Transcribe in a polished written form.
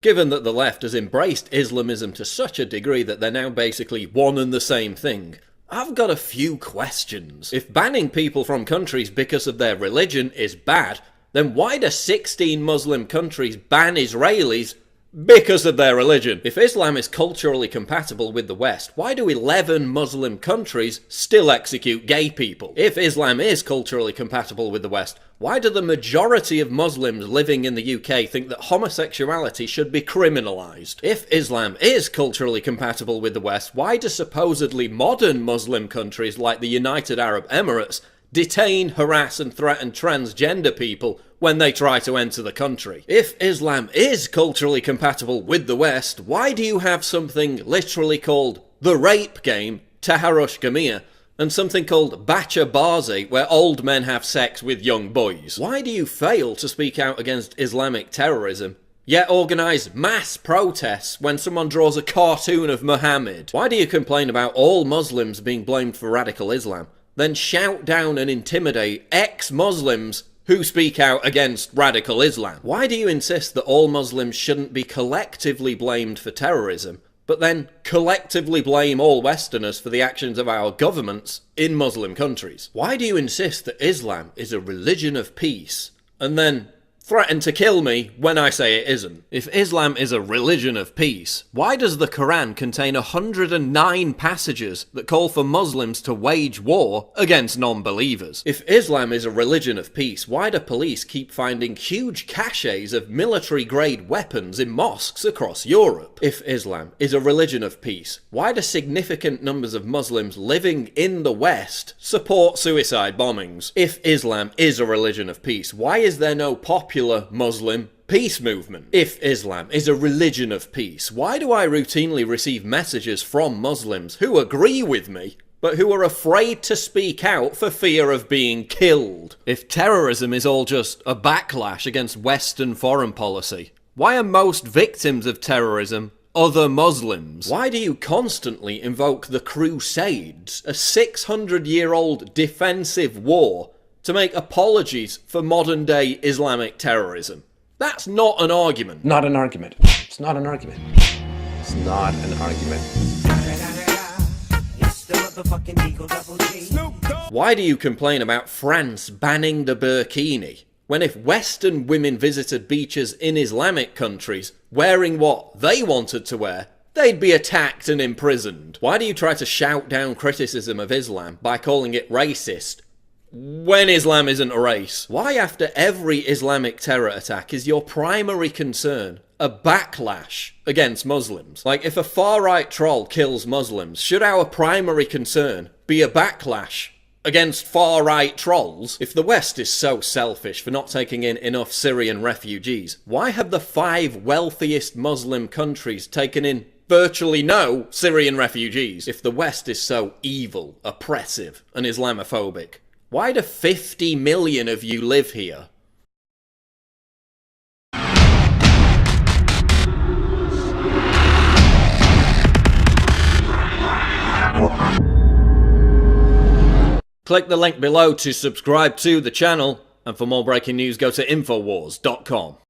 given that the left has embraced Islamism to such a degree that they're now basically one and the same thing. I've got a few questions. If banning people from countries because of their religion is bad, then why do 16 Muslim countries ban Israelis because of their religion? If Islam is culturally compatible with the West, why do 11 Muslim countries still execute gay people? If Islam is culturally compatible with the West, why do the majority of Muslims living in the UK think that homosexuality should be criminalised? If Islam is culturally compatible with the West, why do supposedly modern Muslim countries like the United Arab Emirates detain, harass and threaten transgender people when they try to enter the country? If Islam is culturally compatible with the West, why do you have something literally called the rape game, Taharush Gamir, and something called Bacha Bazi, where old men have sex with young boys? Why do you fail to speak out against Islamic terrorism, yet organise mass protests when someone draws a cartoon of Muhammad? Why do you complain about all Muslims being blamed for radical Islam, then shout down and intimidate ex-Muslims who speak out against radical Islam? Why do you insist that all Muslims shouldn't be collectively blamed for terrorism, but then collectively blame all Westerners for the actions of our governments in Muslim countries? Why do you insist that Islam is a religion of peace, and then threaten to kill me when I say it isn't? If Islam is a religion of peace, why does the Quran contain 109 passages that call for Muslims to wage war against non-believers? If Islam is a religion of peace, why do police keep finding huge caches of military-grade weapons in mosques across Europe? If Islam is a religion of peace, why do significant numbers of Muslims living in the West support suicide bombings? If Islam is a religion of peace, why is there no popular Muslim peace movement? If Islam is a religion of peace, why do I routinely receive messages from Muslims who agree with me, but who are afraid to speak out for fear of being killed? If terrorism is all just a backlash against Western foreign policy, why are most victims of terrorism other Muslims? Why do you constantly invoke the Crusades, a 600-year-old defensive war, to make apologies for modern-day Islamic terrorism? That's not an argument. Not an argument. It's not an argument. It's not an argument. Why do you complain about France banning the burkini, when if Western women visited beaches in Islamic countries wearing what they wanted to wear, they'd be attacked and imprisoned? Why do you try to shout down criticism of Islam by calling it racist, when Islam isn't a race? Why after every Islamic terror attack is your primary concern a backlash against Muslims? Like, if a far-right troll kills Muslims, should our primary concern be a backlash against far-right trolls? If the West is so selfish for not taking in enough Syrian refugees, why have the 5 wealthiest Muslim countries taken in virtually no Syrian refugees? If the West is so evil, oppressive, and Islamophobic, why do 50 million of you live here? Click the link below to subscribe to the channel, and for more breaking news go to Infowars.com.